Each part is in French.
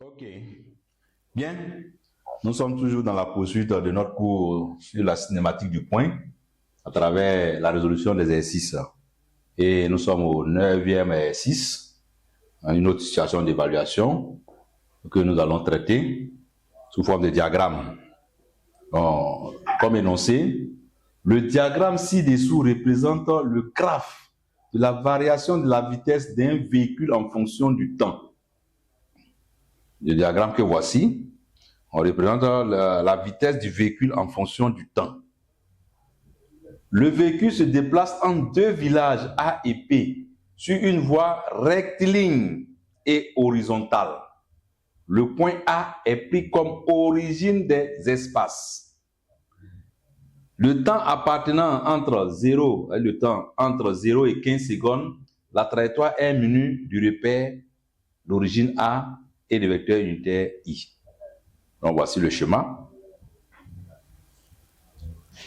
Ok, bien. Nous sommes toujours dans la poursuite de notre cours sur la cinématique du point à travers la résolution des exercices. Et nous sommes au 9e exercice, dans une autre situation d'évaluation que nous allons traiter sous forme de diagramme. Bon, comme énoncé, le diagramme ci-dessous représente le graphe de la variation de la vitesse d'un véhicule en fonction du temps. Le diagramme que voici, on représente la vitesse du véhicule en fonction du temps. Le véhicule se déplace entre deux villages A et P sur une voie rectiligne et horizontale. Le point A est pris comme origine des espaces. Le temps appartenant entre 0 et 15 secondes, la trajectoire est munie du repère d'origine A et du vecteur unitaire I. Donc voici le schéma.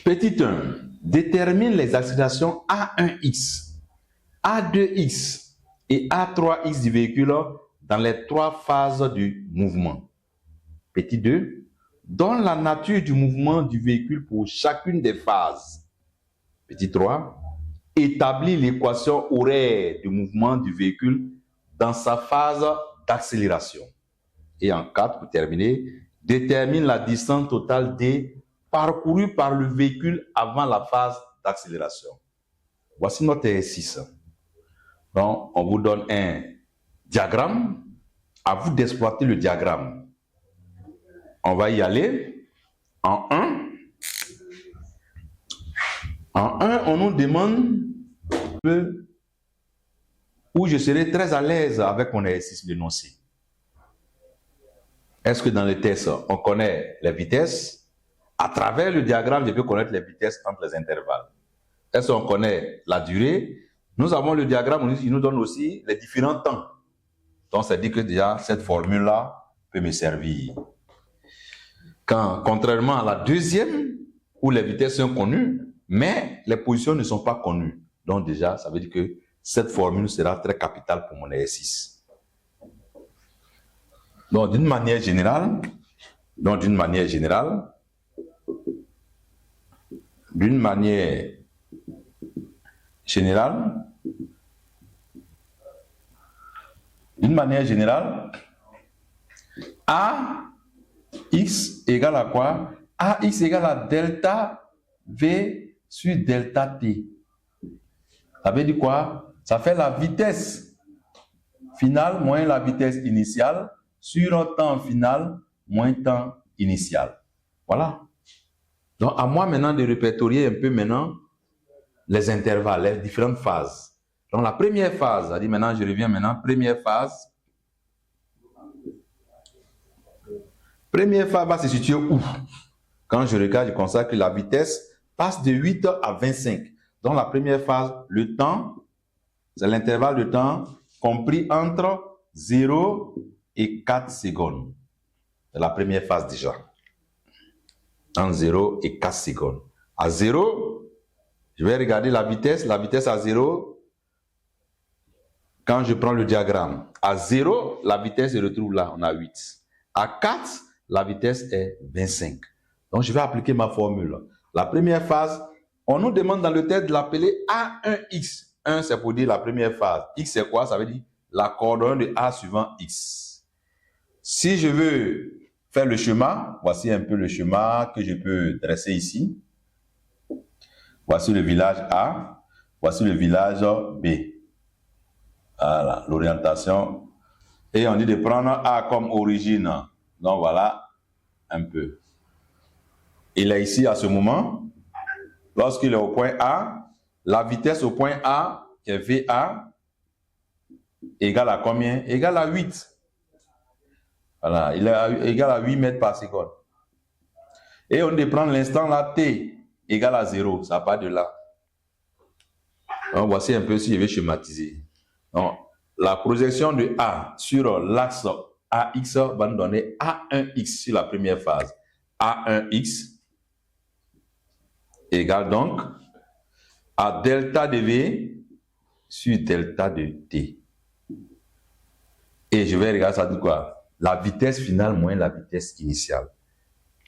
Petit 1, détermine les accélérations A1x, A2x et A3x du véhicule dans les trois phases du mouvement. Petit 2, donne la nature du mouvement du véhicule pour chacune des phases. Petit 3, établit l'équation horaire du mouvement du véhicule dans sa phase d'accélération. Et en 4, pour terminer, détermine la distance totale D parcourue par le véhicule avant la phase d'accélération. Voici notre exercice. Donc, on vous donne un diagramme. À vous d'exploiter le diagramme. On va y aller. En 1, on nous demande où je serai très à l'aise avec mon exercice d'énoncé. Est-ce que dans le test, on connaît les vitesses? À travers le diagramme, je peux connaître les vitesses entre les intervalles. Est-ce qu'on connaît la durée? Nous avons le diagramme, il nous donne aussi les différents temps. Donc, ça dit que déjà, cette formule-là peut me servir. Contrairement à la deuxième, où les vitesses sont connues, mais les positions ne sont pas connues. Donc, déjà, ça veut dire que cette formule sera très capitale pour mon exercice. Donc, d'une manière générale, AX égale à quoi? AX égale à delta V sur delta T. Ça veut dire quoi? Ça fait la vitesse finale moins la vitesse initiale sur un temps final moins temps initial. Voilà. Donc, à moi maintenant de répertorier un peu maintenant les intervalles, les différentes phases. Donc, la première phase, c'est-à-dire maintenant, je reviens maintenant, première phase. Première phase va se situer où? Quand je regarde, je constate que la vitesse passe de 8 à 25. Donc, la première phase, le temps, c'est l'intervalle de temps compris entre 0 et 4 secondes. C'est la première phase déjà. Entre 0 et 4 secondes. À 0, je vais regarder la vitesse à 0, quand je prends le diagramme. À 0, la vitesse se retrouve là, on a 8. À 4, la vitesse est 25. Donc, je vais appliquer ma formule. La première phase, on nous demande dans le test de l'appeler A1x. 1, c'est pour dire la première phase. X, c'est quoi? Ça veut dire la coordonnée de A suivant X. Si je veux faire le schéma, voici un peu le schéma que je peux dresser ici. Voici le village A, voici le village B. Voilà, l'orientation. Et on dit de prendre A comme origine. Donc voilà, un peu. Il est ici à ce moment. Lorsqu'il est au point A, la vitesse au point A, qui est VA, égale à combien? Égale à 8. Voilà, il est égal à 8 mètres par seconde. Et on dit prendre l'instant là, T égale à 0. Ça part de là. Donc, voici un peu si je vais schématiser. Donc, la projection de A sur l'axe AX va nous donner A1X sur la première phase. A1X égale donc à delta de V sur delta de T. Et je vais regarder ça dit quoi? la vitesse finale moins la vitesse initiale.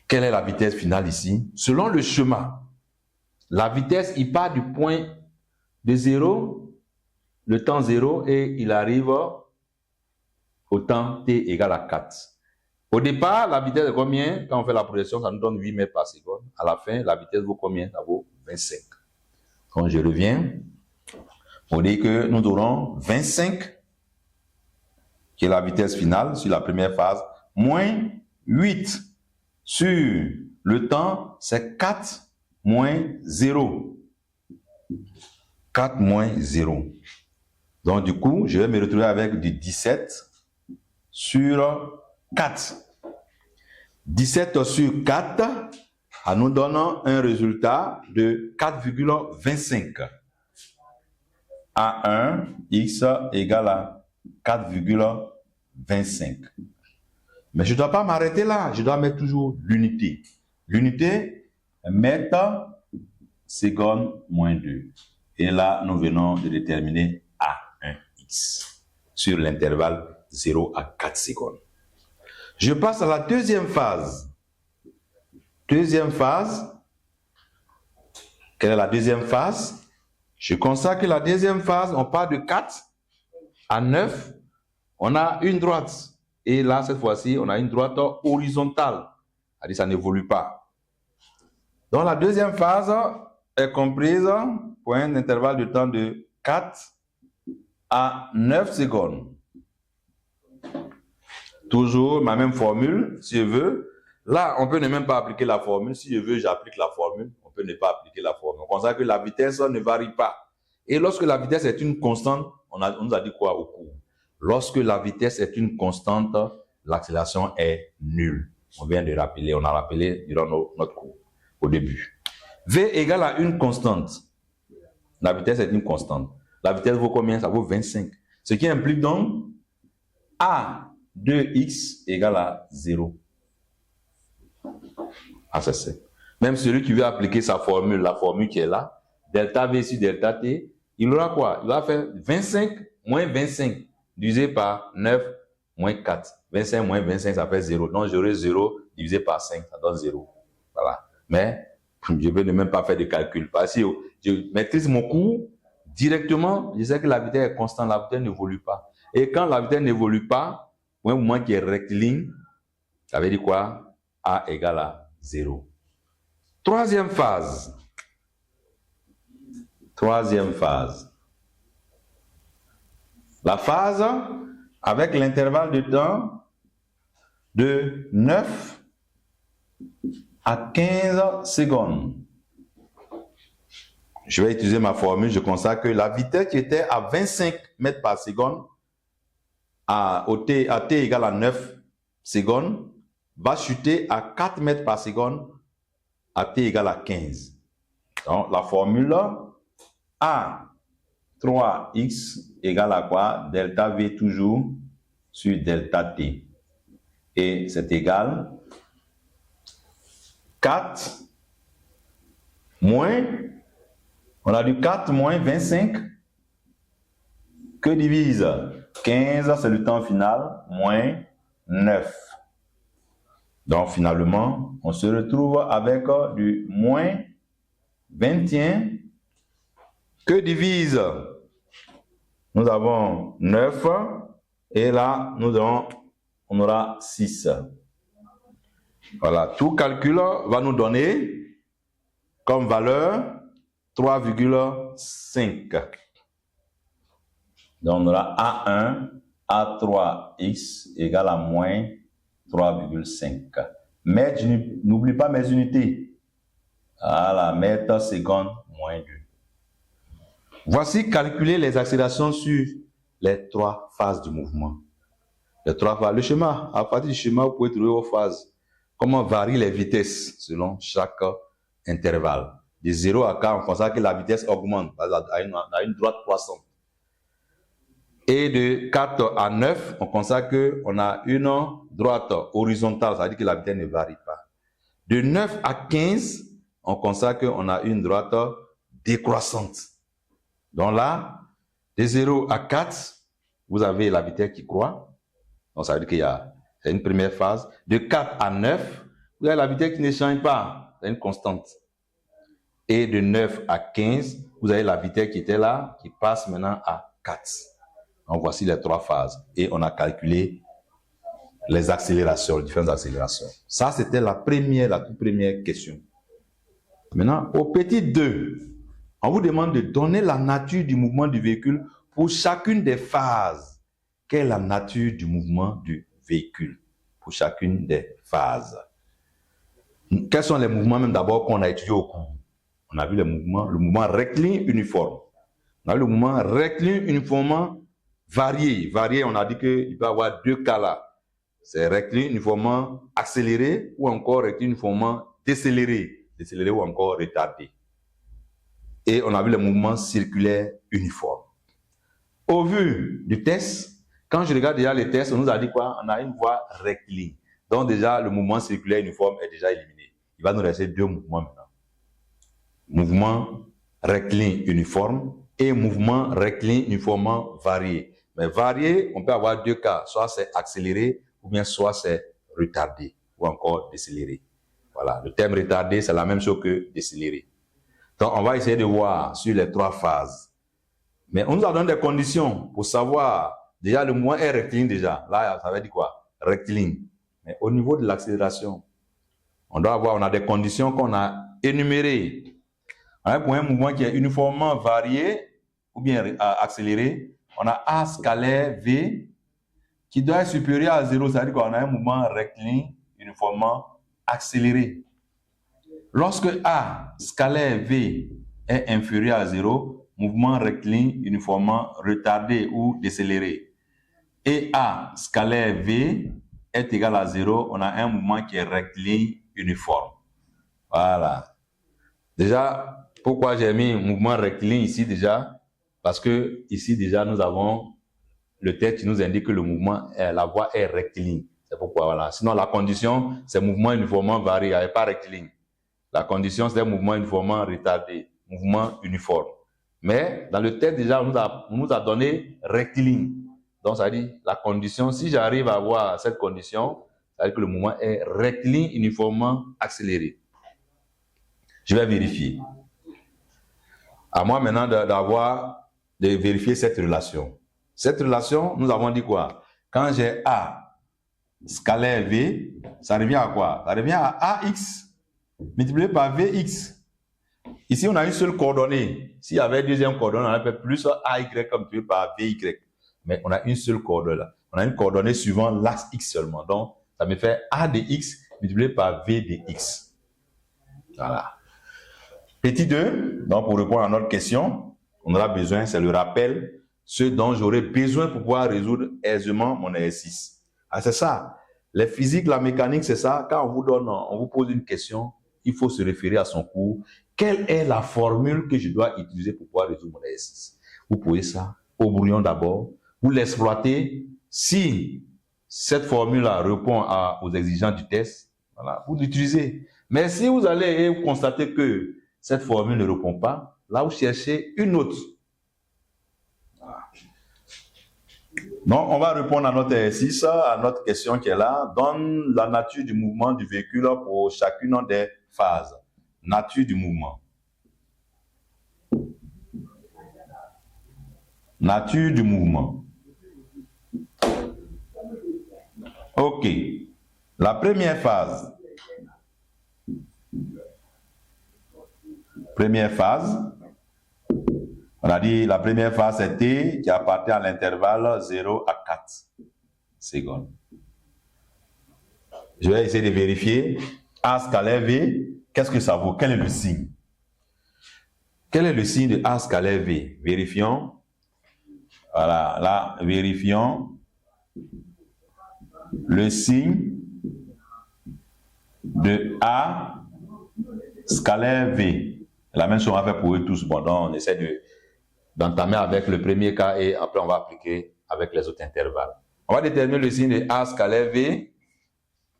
Quelle est la vitesse finale ici? Selon le schéma, la vitesse, il part du point de 0, le temps 0, et il arrive au temps t égale à 4. Au départ, la vitesse est combien? Quand on fait la projection, ça nous donne 8 mètres par seconde. À la fin, la vitesse vaut combien? Ça vaut 25. Quand je reviens, on dit que nous aurons 25, qui est la vitesse finale sur la première phase, moins 8 sur le temps, c'est 4 moins 0. 4 moins 0. Donc, du coup, je vais me retrouver avec du 17 sur 4. 17 sur 4, ça nous donne un résultat de 4,25. A1, x égale à 4,25. Mais je ne dois pas m'arrêter là, je dois mettre toujours l'unité. L'unité, mètre, seconde, moins 2. Et là, nous venons de déterminer A1x sur l'intervalle 0 à 4 secondes. Je passe à la deuxième phase. Deuxième phase. Quelle est la deuxième phase? Je constate que la deuxième phase, on part de 4 à 9. On a une droite. Et là, cette fois-ci, on a une droite horizontale. C'est-à-dire ça n'évolue pas. Donc, la deuxième phase est comprise pour un intervalle de temps de 4 à 9 secondes. Toujours ma même formule, si je veux. Là, on peut ne même pas appliquer la formule. Si je veux, j'applique la formule. On peut ne pas appliquer la formule. On constate que la vitesse ne varie pas. Et lorsque la vitesse est une constante, on nous a dit quoi au cours? Lorsque la vitesse est une constante, l'accélération est nulle. On vient de rappeler, on a rappelé durant notre cours, au début. V égale à une constante. La vitesse est une constante. La vitesse vaut combien? Ça vaut 25. Ce qui implique donc A 2x égale à 0. Ah, c'est ça. Même celui qui veut appliquer sa formule, la formule qui est là, delta V sur delta T, il aura quoi? Il va faire 25 moins 25 divisé par 9 moins 4. 25 moins 25, ça fait 0. Donc, j'aurai 0 divisé par 5, ça donne 0. Voilà. Mais, je ne vais même pas faire de calcul. Parce que je maîtrise mon cours directement, je sais que la vitesse est constante, la vitesse n'évolue pas. Et quand la vitesse n'évolue pas, pour un moment qui est rectiligne, ça veut dire quoi? A égale à 0. Troisième phase. Troisième phase. La phase avec l'intervalle de temps de 9 à 15 secondes. Je vais utiliser ma formule, je constate que la vitesse qui était à 25 mètres par seconde, à t égale à 9 secondes, va chuter à 4 mètres par seconde à t égale à 15. Donc, la formule A 3x égale à quoi? Delta V toujours sur delta T. Et c'est égal 4 moins, on a du 4 moins 25 que divise 15, c'est le temps final, moins 9. Donc, finalement, on se retrouve avec du moins 21 que divise. Nous avons 9 et là, on aura 6. Voilà, tout calcul va nous donner comme valeur 3,5. Donc, on aura A1, A3x égale à moins 3,5. Mais n'oublie pas mes unités. Voilà, mètre seconde moins 2. Voici calculer les accélérations sur les 3 phases du mouvement. Les 3 phases. Le schéma, à partir du schéma, vous pouvez trouver vos phases. Comment varient les vitesses selon chaque intervalle. De 0 à 4, on constate que la vitesse augmente à une droite croissante. Et de 4 à 9, on constate qu'on a une droite horizontale, c'est-à-dire que la vitesse ne varie pas. De 9 à 15, on constate qu'on a une droite décroissante. Donc là, de 0 à 4, vous avez la vitesse qui croît. Donc ça veut dire qu'il y a c'est une première phase. De 4 à 9, vous avez la vitesse qui ne change pas, c'est une constante. Et de 9 à 15, vous avez la vitesse qui était là, qui passe maintenant à 4. Donc voici les 3 phases. Et on a calculé les accélérations, les différentes accélérations. Ça, c'était la toute première question. Maintenant, au petit 2, on vous demande de donner la nature du mouvement du véhicule pour chacune des phases. Quelle est la nature du mouvement du véhicule pour chacune des phases? Quels sont les mouvements même d'abord qu'on a étudiés au cours? On a vu le mouvement rectiligne uniforme. On a vu le mouvement rectiligne uniformément varié. Varié, on a dit qu'il peut y avoir 2 cas là. C'est rectiligne uniformément accéléré ou encore rectiligne uniformément décéléré. Décéléré ou encore retardé. Et on a vu le mouvement circulaire uniforme. Au vu du test, quand je regarde déjà les tests, on nous a dit quoi? On a une voie rectiligne. Donc déjà, le mouvement circulaire uniforme est déjà éliminé. Il va nous rester 2 mouvements maintenant. Mouvement rectiligne uniforme et mouvement rectiligne uniformément varié. Mais varié, on peut avoir 2 cas. Soit c'est accéléré ou bien soit c'est retardé ou encore décéléré. Voilà, le terme retardé, c'est la même chose que décéléré. Donc, on va essayer de voir sur les 3 phases. Mais on nous a donné des conditions pour savoir. Déjà, le mouvement est rectiligne déjà. Là, ça veut dire quoi? Rectiligne. Mais au niveau de l'accélération, on a des conditions qu'on a énumérées. Pour un mouvement qui est uniformément varié ou bien accéléré, on a A scalaire V qui doit être supérieur à 0. Ça veut dire qu'on a un mouvement rectiligne uniformément accéléré. Lorsque A scalaire V est inférieur à 0, mouvement rectiligne uniformément retardé ou décéléré. Et A scalaire V est égal à 0, on a un mouvement qui est rectiligne uniforme. Voilà. Déjà, pourquoi j'ai mis mouvement rectiligne ici déjà? Parce que ici déjà nous avons le texte qui nous indique que le mouvement, la voie est rectiligne. C'est pourquoi voilà. Sinon la condition, c'est mouvement uniformément varié, il n'y avait pas rectiligne. La condition, c'est un mouvement uniformément retardé, mouvement uniforme. Mais dans le texte, déjà, on nous a donné rectiligne. Donc, ça veut dire la condition, si j'arrive à avoir cette condition, ça veut dire que le mouvement est rectiligne uniformément accéléré. Je vais vérifier. À moi maintenant de vérifier cette relation. Cette relation, nous avons dit quoi? Quand j'ai A scalaire V, ça revient à quoi? Ça revient à AX multiplié par Vx. Ici, on a une seule coordonnée. S'il y avait une deuxième coordonnée, on appelle plus AY multiplié par VY. Mais on a une seule coordonnée là. On a une coordonnée suivant l'axe X seulement. Donc, ça me fait A de X multiplié par V de X. Voilà. Petit 2, donc pour répondre à notre question, on aura besoin, c'est le rappel, ce dont j'aurai besoin pour pouvoir résoudre aisément mon exercice. Ah, c'est ça. Les physiques, la mécanique, c'est ça. Quand on vous pose une question, il faut se référer à son cours. Quelle est la formule que je dois utiliser pour pouvoir résoudre mon exercice? Vous posez ça au brouillon d'abord. Vous l'exploitez. Si cette formule-là répond aux exigences du test, voilà, vous l'utilisez. Mais si vous allez constater que cette formule ne répond pas, là vous cherchez une autre. Voilà. Donc, on va répondre à notre exercice, à notre question qui est là. Donne la nature du mouvement du véhicule pour chacune des phases. Nature du mouvement. Nature du mouvement. OK. La première phase. Première phase. On a dit la première phase c'est T qui appartient à l'intervalle 0 à 4 secondes. Je vais essayer de vérifier. A scalaire V, qu'est-ce que ça vaut? Quel est le signe? Quel est le signe de A scalaire V? Vérifions. Voilà, là, vérifions. Le signe de A scalaire V. La même chose on va faire pour eux tous. Bon, donc on essaie d'entamer avec le premier cas et après on va appliquer avec les autres intervalles. On va déterminer le signe de A scalaire V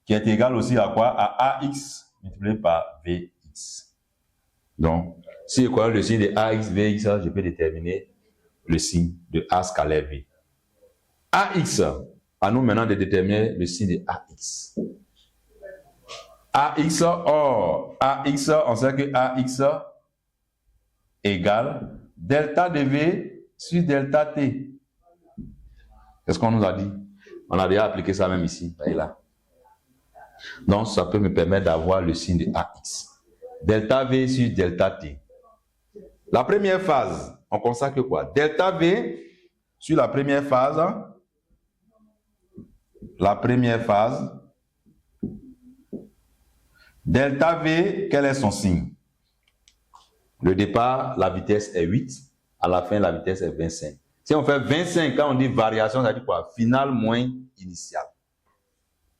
qui est égal aussi à quoi? À AX multiplié par VX. Donc, si je connais le signe de AX, VX, je peux déterminer le signe de A scalaire V. AX, À nous maintenant de déterminer le signe de AX. AX, or, AX, on sait que AX égale delta de V sur delta T. Qu'est-ce qu'on nous a dit? On a déjà appliqué ça même ici, là. Donc, ça peut me permettre d'avoir le signe de AX. Delta V sur delta T. La première phase, on consacre quoi? Delta V sur la première phase. La première phase. Delta V, quel est son signe? Le départ, la vitesse est 8. À la fin, la vitesse est 25. Si on fait 25, quand on dit variation, ça dit quoi? Finale moins initiale.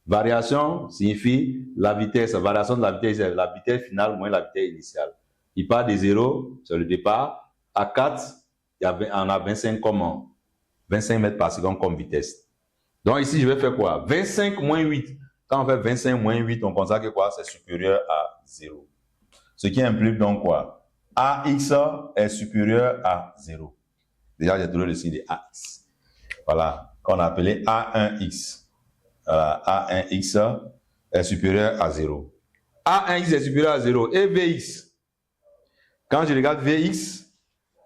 Variation signifie la vitesse. Variation de la vitesse, c'est la vitesse finale moins la vitesse initiale. Il part de 0, c'est le départ. À 4, on a 25 comme 25 mètres par seconde comme vitesse. Donc ici, je vais faire quoi? 25 moins 8. Quand on fait 25 moins 8, on constate que quoi? C'est supérieur à 0. Ce qui implique donc quoi? AX est supérieur à 0. Déjà, j'ai trouvé le signe de AX. Voilà, qu'on a appelé A1X. Voilà, A1X est supérieur à 0. A1X est supérieur à 0. Et VX. Quand je regarde VX,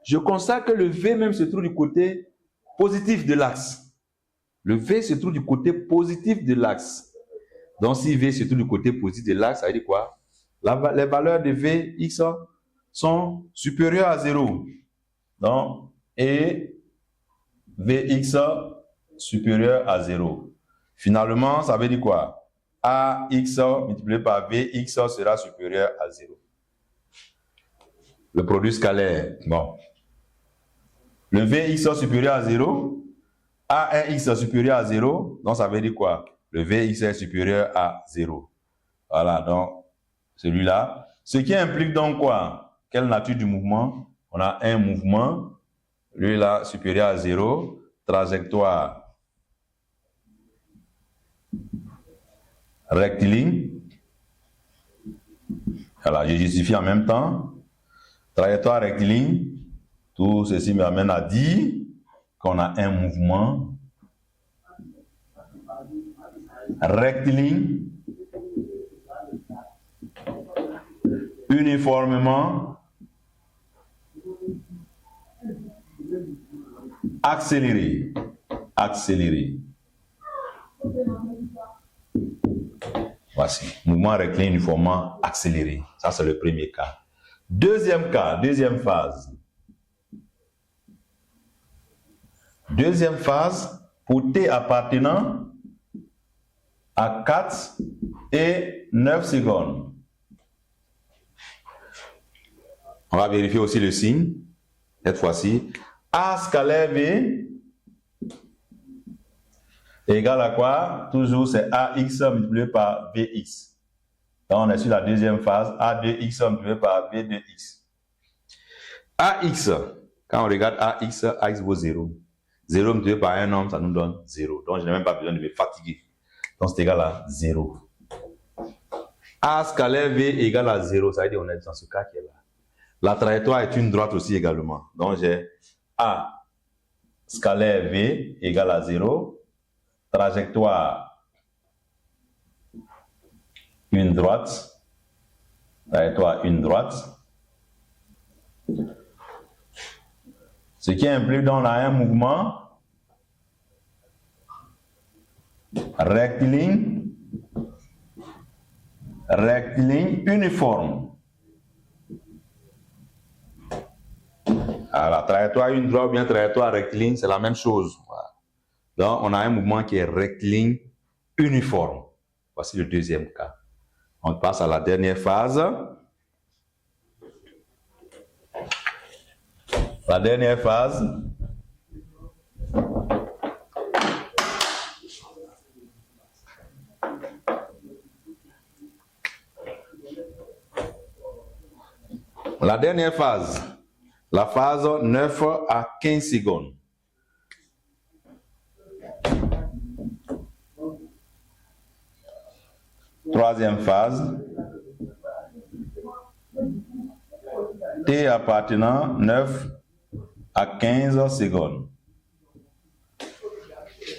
je constate que le V même se trouve du côté positif de l'axe. Le V se trouve du côté positif de l'axe. Donc, si V se trouve du côté positif de l'axe, ça veut dire quoi? Les valeurs de Vx sont supérieures à 0. Donc, et Vx supérieur à 0. Finalement, ça veut dire quoi? AX multiplié par Vx sera supérieur à 0. Le produit scalaire, bon. Le Vx supérieur à 0, A1x supérieur à 0, donc ça veut dire quoi? Le Vx est supérieur à 0. Voilà, donc, celui-là. Ce qui implique donc quoi? Quelle nature du mouvement? On a un mouvement, lui là, supérieur à 0, trajectoire rectiligne. Voilà, je justifie en même temps. Trajectoire rectiligne, tout ceci m'amène à dire qu'on a un mouvement rectiligne uniformément accéléré. Voici, mouvement rectiligne uniformément accéléré. Ça, c'est le premier cas. Deuxième cas, deuxième phase. Deuxième phase, pour T appartenant à 4 et 9 secondes. On va vérifier aussi le signe. Cette fois-ci, A scalaire V égale à quoi? Toujours c'est AX multiplié par VX. Donc on est sur la deuxième phase, A2X multiplié par V2X. AX, quand on regarde AX, AX vaut 0. 0 multiplié par un nombre, ça nous donne 0. Donc je n'ai même pas besoin de me fatiguer. Donc c'est égal à 0. A scalaire V égale à 0, ça veut dire qu'on est dans ce cas qui est là. La trajectoire est une droite aussi également. Donc j'ai A scalaire V égale à 0. Trajectoire une droite. Trajectoire une droite. Ce qui implique donc là un mouvement rectiligne uniforme. Alors, la trajectoire une droite ou bien trajectoire rectiligne, c'est la même chose. Voilà. Donc, on a un mouvement qui est rectiligne uniforme. Voici le deuxième cas. On passe à la dernière phase. La dernière phase. La dernière phase. La phase 9 à 15 secondes. Troisième phase. T appartenant 9 à 15 secondes.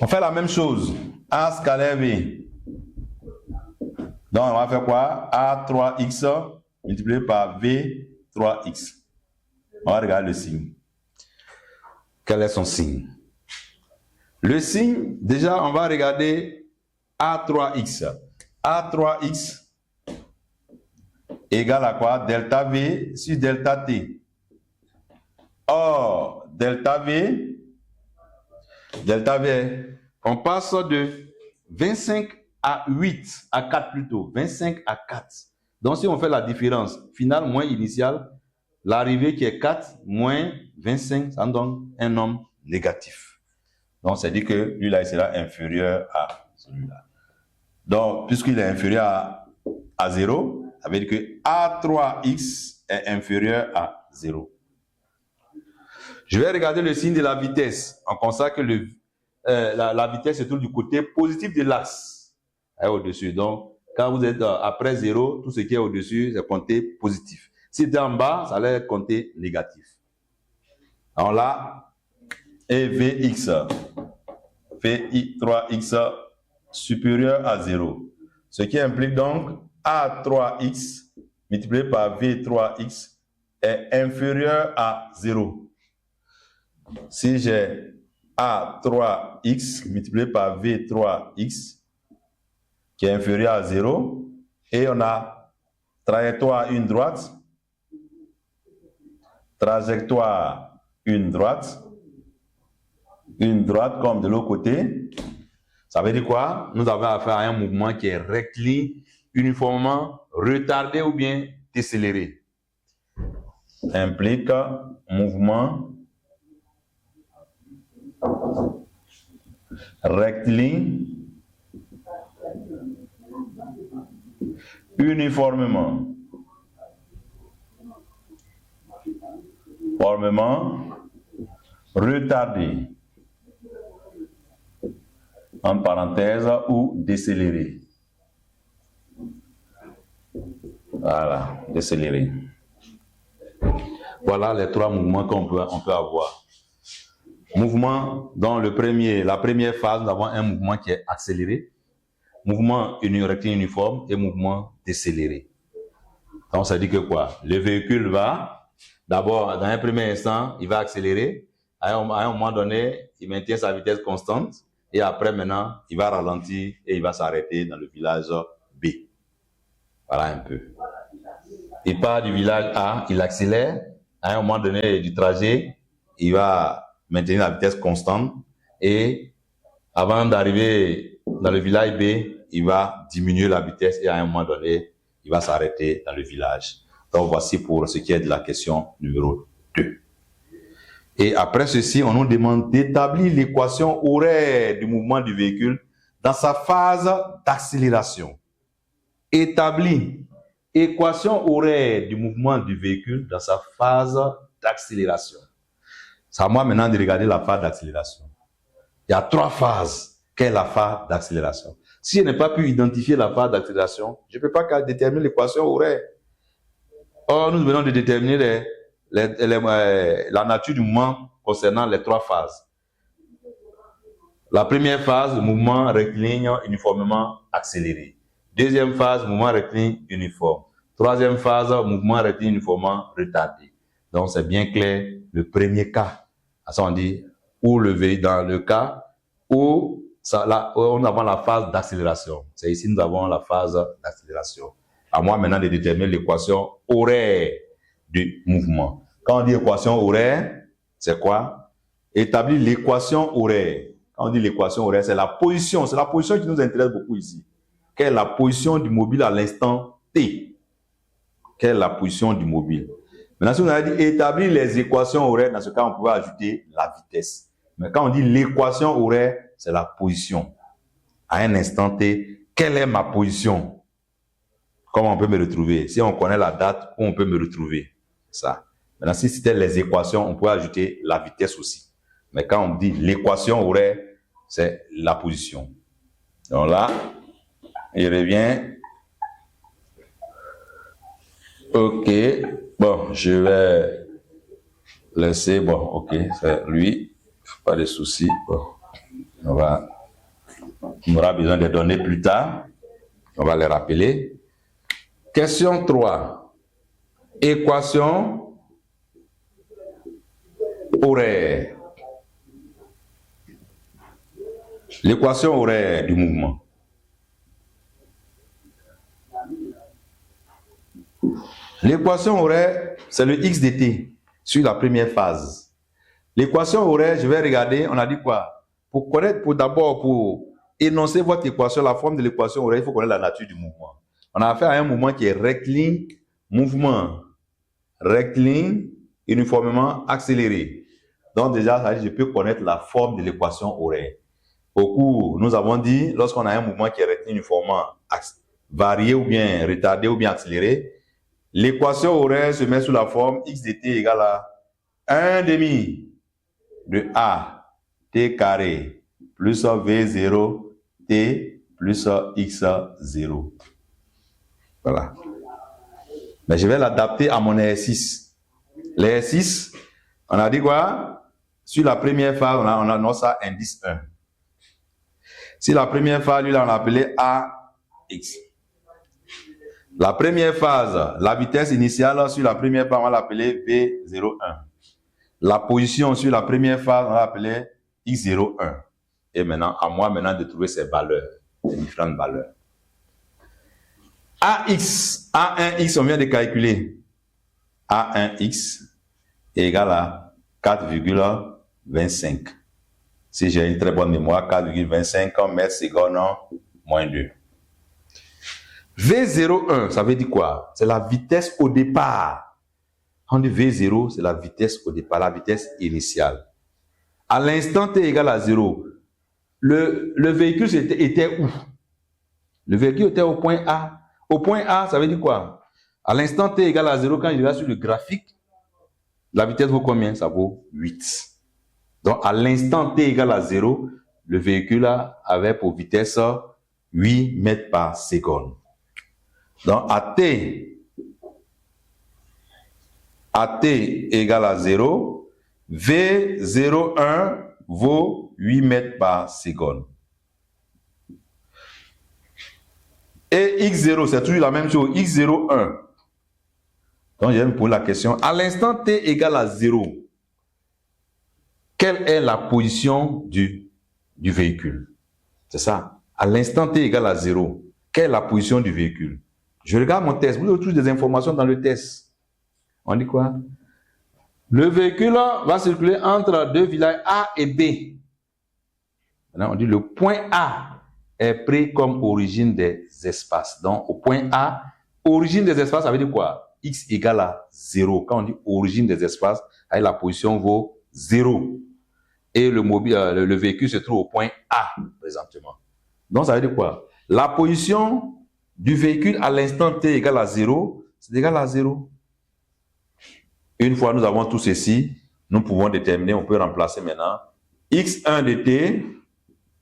On fait la même chose. A scalaire B. Donc, on va faire quoi? A3x multiplié par V3x. On va regarder le signe. Quel est son signe? Le signe, déjà, on va regarder A3x. A3x égale à quoi? Delta V sur delta T. Or, delta V, on passe de 25 à 8, à 4 plutôt, 25 à 4. Donc, si on fait la différence finale moins initiale, l'arrivée qui est 4 moins 25, ça donne un nombre négatif. Donc, c'est dit que lui-là, il sera inférieur à celui-là. Donc, puisqu'il est inférieur à 0, ça veut dire que A3x est inférieur à 0. Je vais regarder le signe de la vitesse. On constate que la vitesse se trouve du côté positif de l'axe, au-dessus. Donc, quand vous êtes après 0, tout ce qui est au-dessus, c'est compté positif. Si c'est en bas, ça allait être compté négatif. Alors là, et Vx, Vi3x supérieur à 0. Ce qui implique donc A3x multiplié par V3x est inférieur à 0. Si j'ai A3x multiplié par V3x qui est inférieur à 0, et on a trajectoire une droite, une droite comme de l'autre côté, ça veut dire quoi? Nous avons affaire à un mouvement qui est rectiligne, uniformément retardé ou bien décéléré. Implique mouvement rectiligne, uniformément retardé, en parenthèse, ou décéléré. Voilà, décéléré. Voilà les trois mouvements qu'on peut avoir. Mouvement, dans la première phase, nous avons un mouvement qui est accéléré, mouvement rectiligne uniforme et mouvement décéléré. Donc, ça dit que quoi? Le véhicule va, d'abord, dans un premier instant, il va accélérer. À un moment donné, il maintient sa vitesse constante. Et après, maintenant, il va ralentir et il va s'arrêter dans le village B. Voilà un peu. Il part du village A, il accélère. À un moment donné du trajet, il va maintenir la vitesse constante. Et avant d'arriver dans le village B, il va diminuer la vitesse et à un moment donné, il va s'arrêter dans le village. Donc, voici pour ce qui est de la question numéro 2. Et après ceci, on nous demande d'établir l'équation horaire du mouvement du véhicule dans sa phase d'accélération. Établir équation horaire du mouvement du véhicule dans sa phase d'accélération. C'est à moi maintenant de regarder la phase d'accélération. Il y a 3 phases. Quelle est la phase d'accélération? Si je n'ai pas pu identifier la phase d'accélération, je ne peux pas déterminer l'équation horaire. Or, nous venons de déterminer la nature du mouvement concernant les 3 phases. La première phase, mouvement rectiligne uniformément accéléré. Deuxième phase, mouvement rectiligne uniforme. Troisième phase, mouvement rectiligne uniformément retardé. Donc, c'est bien clair, le premier cas. Ça, on dit, dans le cas où on a la phase d'accélération. C'est ici, nous avons la phase d'accélération. À moi maintenant de déterminer l'équation horaire du mouvement. Quand on dit équation horaire, c'est quoi? Établir l'équation horaire. Quand on dit l'équation horaire, c'est la position qui nous intéresse beaucoup ici. Quelle est la position du mobile à l'instant T? Quelle est la position du mobile? Maintenant, si on a dit établir les équations horaires, dans ce cas, on pouvait ajouter la vitesse. Mais quand on dit l'équation horaire, c'est la position. À un instant T, quelle est ma position? Comment on peut me retrouver? Si on connaît la date, où on peut me retrouver? Ça. Maintenant, si c'était les équations, on peut ajouter la vitesse aussi. Mais quand on dit l'équation horaire, c'est la position. Donc là, il revient. Ok. Bon, je vais laisser. Bon, ok, c'est lui. Pas de souci. Bon. On aura besoin des données plus tard. On va les rappeler. Question 3. Équation horaire. L'équation horaire du mouvement. L'équation horaire, c'est le x de t sur la première phase. L'équation horaire, je vais regarder, on a dit quoi? Pour énoncer votre équation, la forme de l'équation horaire, il faut connaître la nature du mouvement. On a affaire à un mouvement qui est rectiligne, mouvement rectiligne, uniformément accéléré. Donc déjà, ça dit, je peux connaître la forme de l'équation horaire. Au cours, nous avons dit, lorsqu'on a un mouvement qui est rectiligne, uniformément varié ou bien retardé ou bien accéléré, l'équation horaire se met sous la forme x de t égale à 1 demi de a t carré plus v0 t plus x0. Voilà. Mais je vais l'adapter à mon exercice. L'exercice, on a dit quoi? Sur la première phase, on a ça indice 1. Si la première phase, lui, là, on l'a appelé AX. La première phase, la vitesse initiale sur la première phase, on va l'appeler V01. La position sur la première phase, on va l'appeler X01. Et maintenant, à moi maintenant de trouver ces valeurs, ces différentes valeurs. AX, A1X, on vient de calculer. A1X est égal à 4,25. Si j'ai une très bonne mémoire, 4,25 mètres secondes moins 2. V01, ça veut dire quoi? C'est la vitesse au départ. On dit V0, c'est la vitesse au départ, la vitesse initiale. À l'instant t égale à 0, le véhicule était où? Le véhicule était au point A. Au point A, ça veut dire quoi? À l'instant t égale à 0, quand il est sur le graphique, la vitesse vaut combien? Ça vaut 8. Donc, à l'instant t égale à 0, le véhicule avait pour vitesse 8 mètres par seconde. Donc, à t égale à 0, V01 vaut 8 mètres par seconde. Et X0, c'est toujours la même chose, X01. Donc, je vais me poser la question, à l'instant t égale à 0, quelle est la position du véhicule? C'est ça. À l'instant t égale à 0, quelle est la position du véhicule? Je regarde mon test. Vous avez toutes des informations dans le test. On dit quoi? Le véhicule va circuler entre deux villages A et B. Maintenant, on dit le point A est pris comme origine des espaces. Donc, au point A, origine des espaces, ça veut dire quoi? X égale à 0. Quand on dit origine des espaces, la position vaut 0. Et le véhicule se trouve au point A, présentement. Donc, ça veut dire quoi? La position du véhicule à l'instant t égale à 0, c'est égal à 0. Une fois nous avons tout ceci, nous pouvons déterminer, on peut remplacer maintenant x1 de t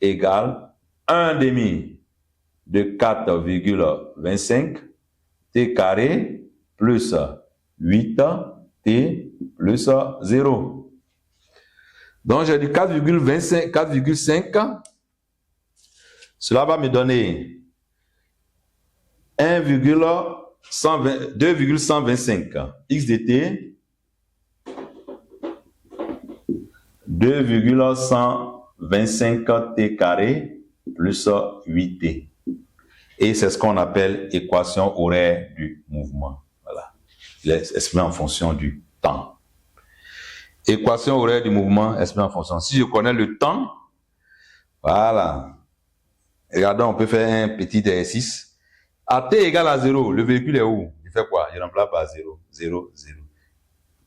égale 1 demi de 4,25 t carré plus 8 t plus 0. Donc j'ai dit 4,5. Cela va me donner 2,125 x de t, 2,125 t carré plus 8t. Et c'est ce qu'on appelle équation horaire du mouvement. Voilà. Il est exprimé en fonction du temps. Équation horaire du mouvement exprimée en fonction. Si je connais le temps, voilà. Regardons, on peut faire un petit exercice. À t égale à 0, le véhicule est où? Il fait quoi? Il remplace par 0, 0, 0.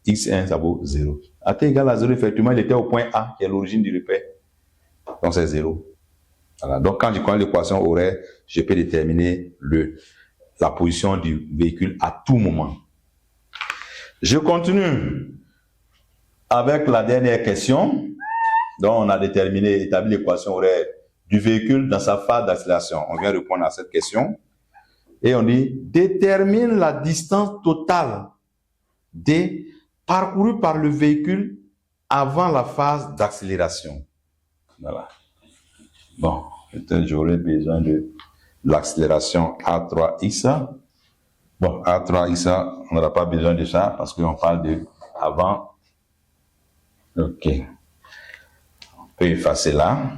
X1, ça vaut 0. À t égale à 0, effectivement, il était au point A, qui est l'origine du repère. Donc, c'est 0. Voilà. Donc, quand je connais l'équation horaire, je peux déterminer la position du véhicule à tout moment. Je continue avec la dernière question. Donc, on a établi l'équation horaire du véhicule dans sa phase d'accélération. On vient répondre à cette question. Et on dit, détermine la distance totale parcourue par le véhicule avant la phase d'accélération. Voilà. Bon, peut-être j'aurais besoin de l'accélération A3X. Bon, A3X, on n'aura pas besoin de ça parce qu'on parle de avant. Ok. On peut effacer là.